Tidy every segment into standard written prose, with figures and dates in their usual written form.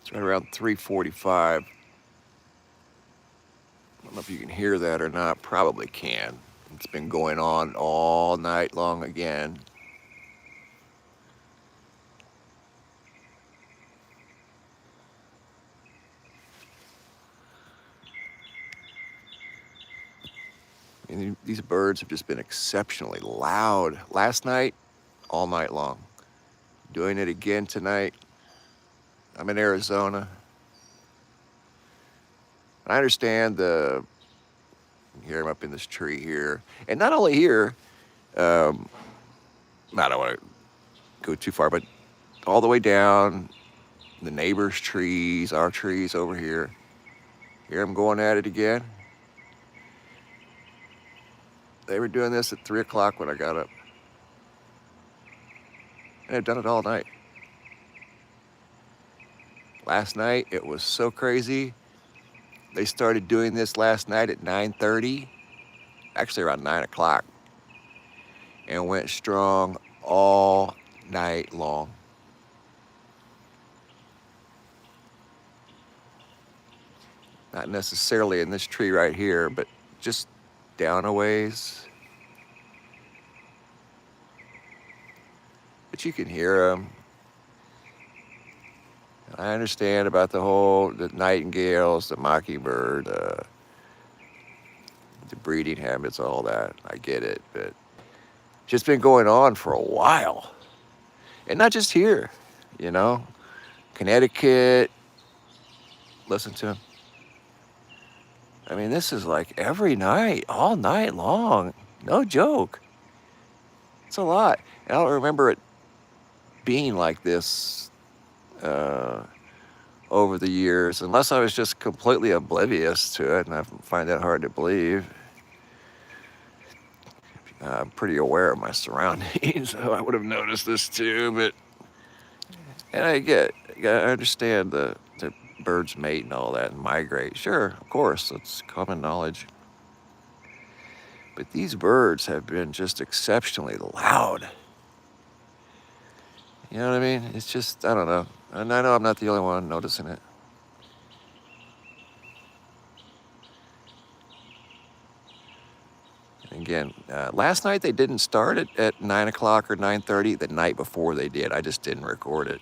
It's right around 3:45. I don't know if you can hear that or not. Probably can. It's been going on all night long again. And these birds have just been exceptionally loud. Last night, all night long. Doing it again tonight. I'm in Arizona. I understand you hear them up in this tree here. And not only here, um, I don't want to go too far, but all the way down, the neighbors' trees, our trees over here. Hear them going at it again. They were doing this at 3 o'clock when I got up. And they've done it all night. Last night, it was so crazy. They started doing this last night at 9:30, actually around 9 o'clock, and went strong all night long. Not necessarily in this tree right here, but just down a ways. But you can hear them. I understand about the nightingales, the mockingbird, the breeding habits, all that. I get it, but it's just been going on for a while. And not just here, you know. Connecticut, listen to them. I mean, this is like every night, all night long. No joke. It's a lot. And I don't remember it being like this over the years, unless I was just completely oblivious to it, and I find that hard to believe. I'm pretty aware of my surroundings, so I would have noticed this too. And I understand the birds mate and all that and migrate. Sure, of course, it's common knowledge. But these birds have been just exceptionally loud. You know what I mean? It's just, I don't know. And I know I'm not the only one noticing it. And again, last night they didn't start it at 9 o'clock or 9:30. The night before they did. I just didn't record it.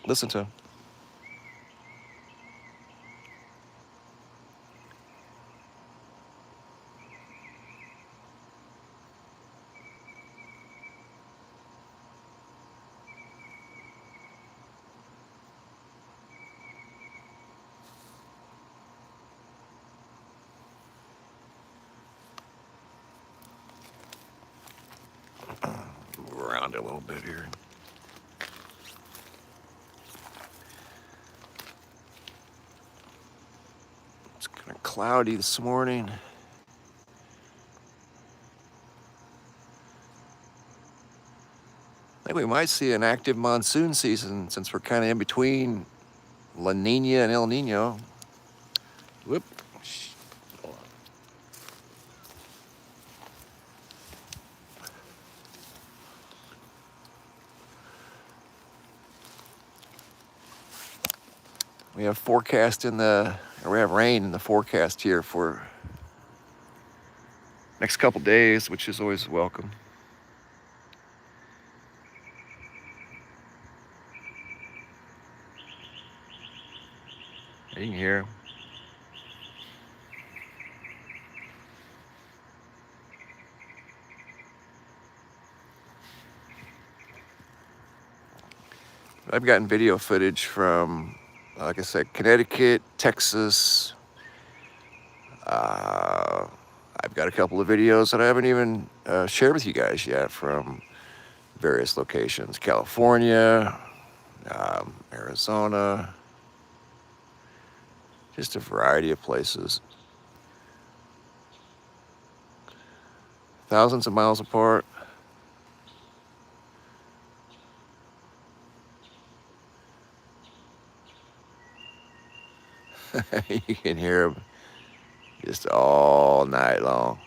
Listen to them. Move around a little bit here. It's kind of cloudy this morning. I think we might see an active monsoon season since we're kind of in between La Nina and El Nino. Whoop. Hold on. We have rain in the forecast here for next couple days, which is always welcome. You can hear 'em. I've gotten video footage from, like I said, Connecticut, Texas. I've got a couple of videos that I haven't even shared with you guys yet from various locations. California, Arizona, just a variety of places. Thousands of miles apart. You can hear them just all night long.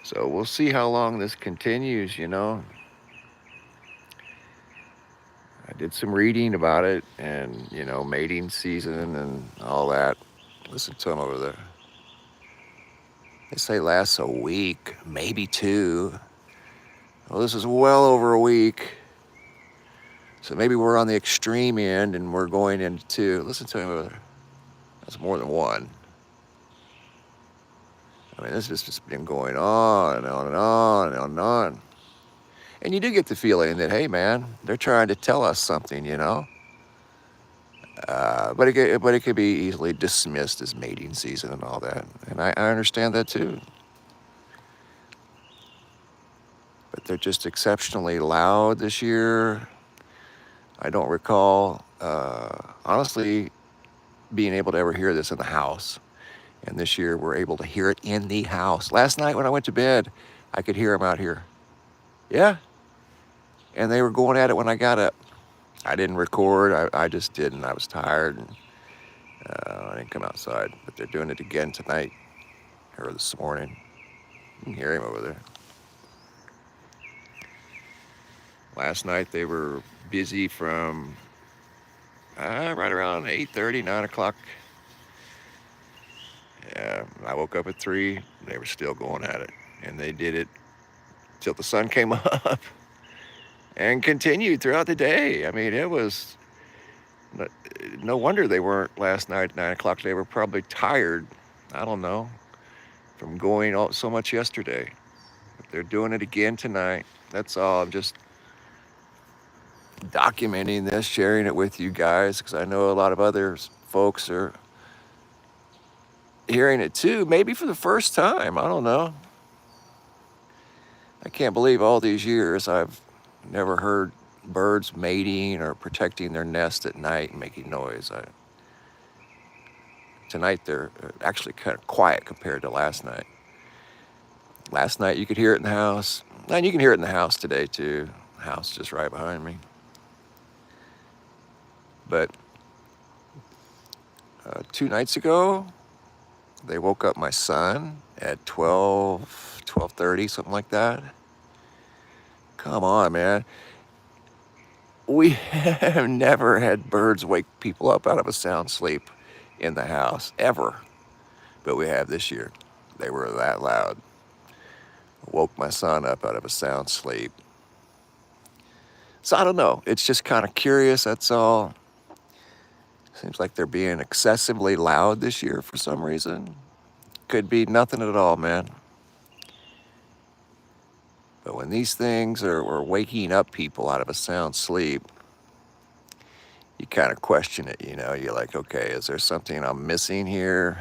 So we'll see how long this continues, you know. I did some reading about it and, mating season and all that. Listen to them over there. They say lasts a week, maybe two. Well, this is well over a week. So maybe we're on the extreme end and we're going into two. Listen to him over there. That's more than one. I mean, this has just been going on and on and on and on and on. And you do get the feeling that, hey, man, they're trying to tell us something, but it could be easily dismissed as mating season and all that. And I understand that too. But they're just exceptionally loud this year. I don't recall, honestly, being able to ever hear this in the house. And this year we're able to hear it in the house. Last night when I went to bed, I could hear them out here. Yeah. And they were going at it when I got up. I didn't record. I just didn't. I was tired. And I didn't come outside. But they're doing it again tonight or this morning. You can hear him over there. Last night they were busy from right around 8:30, 9 o'clock. Yeah, I woke up at 3. They were still going at it. And they did it till the sun came up and continued throughout the day. I mean, it was no wonder they weren't last night at 9 o'clock. They were probably tired, I don't know, from going so much yesterday. But they're doing it again tonight. That's all. I'm just documenting this, sharing it with you guys, because I know a lot of other folks are hearing it too, maybe for the first time. I don't know. I can't believe all these years I've never heard birds mating or protecting their nest at night and making noise. Tonight they're actually kind of quiet compared to last night. Last night you could hear it in the house, and you can hear it in the house today too. The house just right behind me. But 2 nights ago, they woke up my son at 12:30, something like that. Come on, man. We have never had birds wake people up out of a sound sleep in the house, ever. But we have this year. They were that loud. Woke my son up out of a sound sleep. So I don't know. It's just kind of curious, that's all. Seems like they're being excessively loud this year for some reason. Could be nothing at all, man. But when these things are waking up people out of a sound sleep, you kind of question it, You're like, okay, is there something I'm missing here?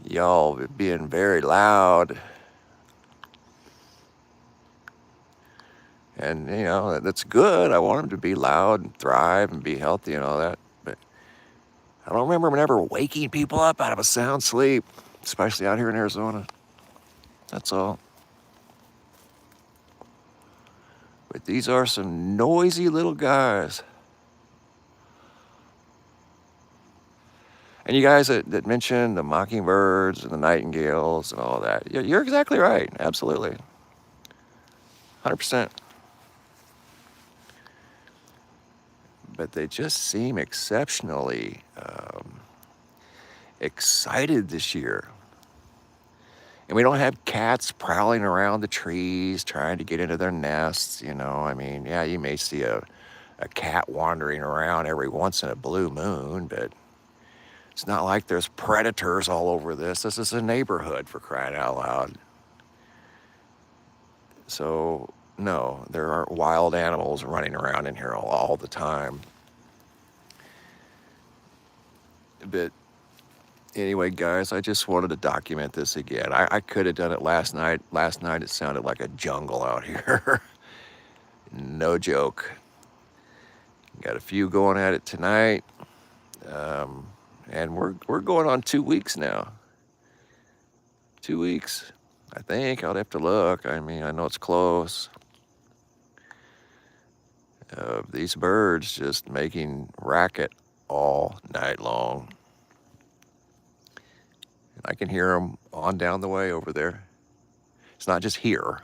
Y'all being very loud. And, that's good. I want them to be loud and thrive and be healthy and all that. But I don't remember them ever waking people up out of a sound sleep, especially out here in Arizona. That's all. But these are some noisy little guys. And you guys that mentioned the mockingbirds and the nightingales and all that, you're exactly right. Absolutely. 100%. But they just seem exceptionally excited this year. And we don't have cats prowling around the trees trying to get into their nests, I mean, yeah, you may see a cat wandering around every once in a blue moon, but it's not like there's predators all over this. This is a neighborhood, for crying out loud. So, no, there aren't wild animals running around in here all the time. But anyway, guys, I just wanted to document this again. I could have done it last night. Last night it sounded like a jungle out here. No joke. Got a few going at it tonight. And we're going on 2 weeks now. 2 weeks, I think. I'll have to look. I mean, I know it's close. These birds just making racket all night long. I can hear them on down the way over there. It's not just here.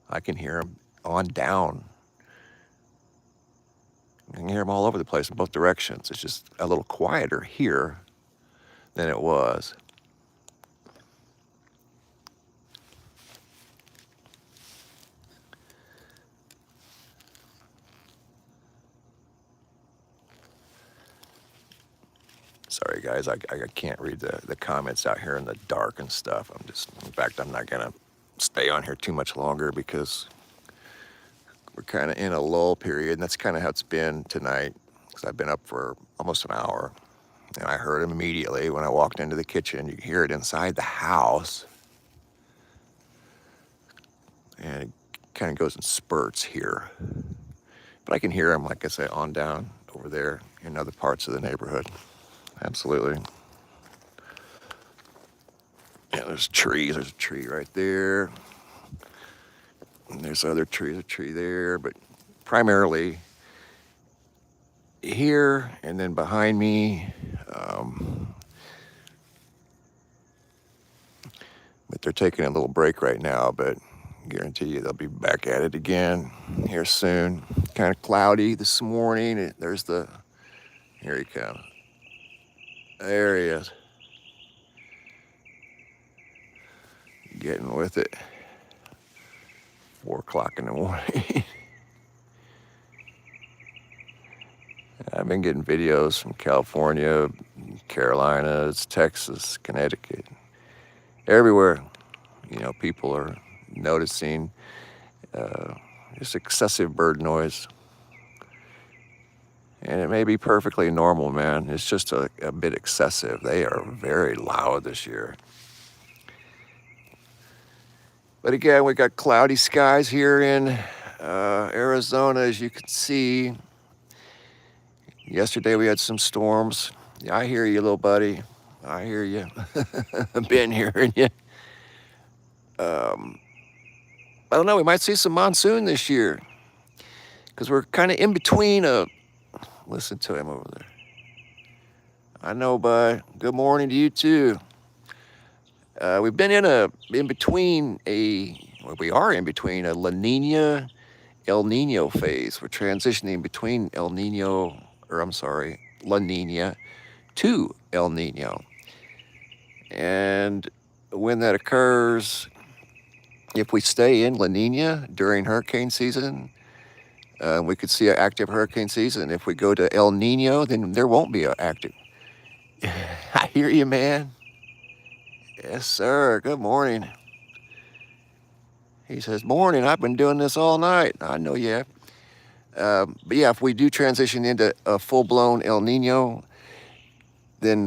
I can hear them on down. I can hear them all over the place in both directions. It's just a little quieter here than it was. Sorry, guys, I can't read the comments out here in the dark and stuff. In fact, I'm not going to stay on here too much longer because we're kind of in a lull period, and that's kind of how it's been tonight, because I've been up for almost an hour, and I heard him immediately when I walked into the kitchen. You can hear it inside the house, and it kind of goes in spurts here. But I can hear him, like I say, on down over there in other parts of the neighborhood. Absolutely. Yeah, there's trees. There's a tree right there. And there's other trees, a tree there, but primarily here and then behind me. But they're taking a little break right now, but I guarantee you they'll be back at it again here soon. Kind of cloudy this morning. Here he comes. There he is. Getting with it. 4 o'clock in the morning. I've been getting videos from California, Carolinas, Texas, Connecticut, everywhere. People are noticing just excessive bird noise. And it may be perfectly normal, man. It's just a bit excessive. They are very loud this year. But again, we got cloudy skies here in Arizona, as you can see. Yesterday we had some storms. Yeah, I hear you, little buddy. I hear you. I've been hearing you. I don't know. We might see some monsoon this year, because we're kind of in between Listen to him over there. I know, bud. Good morning to you too. We've been in between a La Nina, El Nino phase. We're transitioning between La Nina to El Nino. And when that occurs, if we stay in La Nina during hurricane season, we could see an active hurricane season. If we go to El Nino, then there won't be an active. I hear you, man. Yes, sir. Good morning. He says, morning. I've been doing this all night. I know you have. But yeah, if we do transition into a full-blown El Nino, then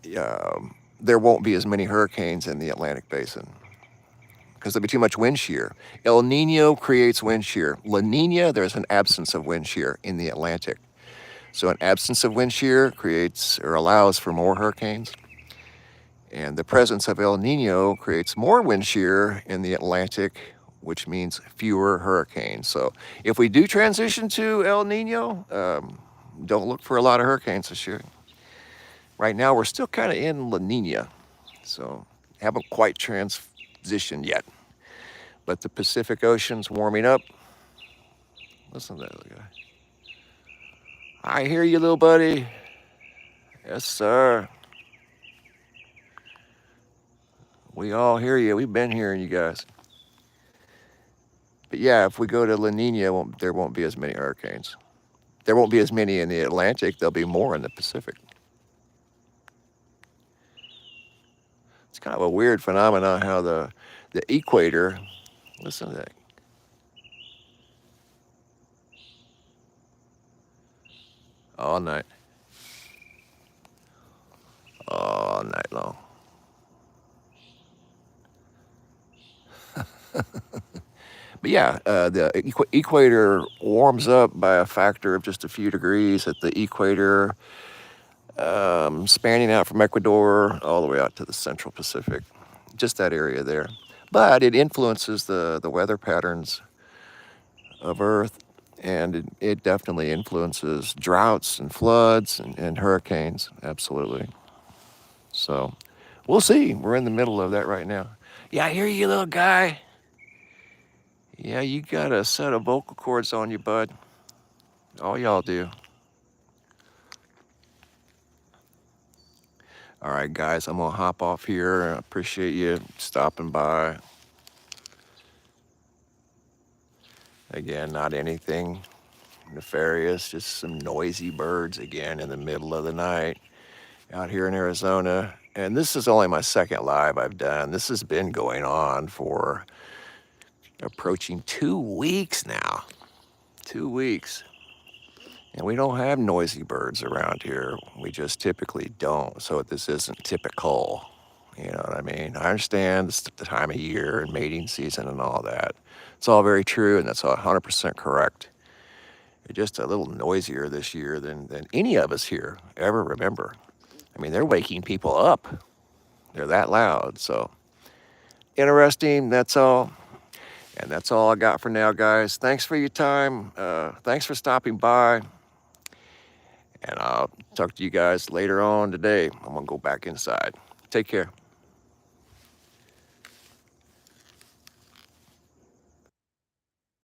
there won't be as many hurricanes in the Atlantic Basin, because there'll be too much wind shear. El Nino creates wind shear. La Nina, there's an absence of wind shear in the Atlantic. So an absence of wind shear creates or allows for more hurricanes. And the presence of El Nino creates more wind shear in the Atlantic, which means fewer hurricanes. So if we do transition to El Nino, don't look for a lot of hurricanes this year. Right now, we're still kind of in La Nina, so haven't quite transitioned yet. But the Pacific Ocean's warming up. Listen to that little guy. I hear you, little buddy. Yes, sir. We all hear you. We've been hearing you guys. But yeah, if we go to La Nina, there won't be as many hurricanes. There won't be as many in the Atlantic. There'll be more in the Pacific. It's kind of a weird phenomenon how the equator, listen to that. All night long. But yeah, the equator warms up by a factor of just a few degrees at the equator, spanning out from Ecuador all the way out to the Central Pacific, just that area there. But it influences the weather patterns of Earth, and it definitely influences droughts and floods and hurricanes, absolutely. So We'll see. We're in the middle of that right now. Yeah, I hear you, little guy. Yeah, you got a set of vocal cords on you, bud. All y'all do. All right, guys, I'm going to hop off here. I appreciate you stopping by. Again, not anything nefarious, just some noisy birds again in the middle of the night out here in Arizona. And this is only my second live I've done. This has been going on for approaching 2 weeks now. 2 weeks. And we don't have noisy birds around here. We just typically don't. So this isn't typical. You know what I mean? I understand it's the time of year and mating season and all that. It's all very true, and that's 100% correct. It's just a little noisier this year than any of us here ever remember. I mean, they're waking people up. They're that loud. So interesting, that's all. And that's all I got for now, guys. Thanks for your time. Thanks for stopping by. And I'll talk to you guys later on today. I'm going to go back inside. Take care.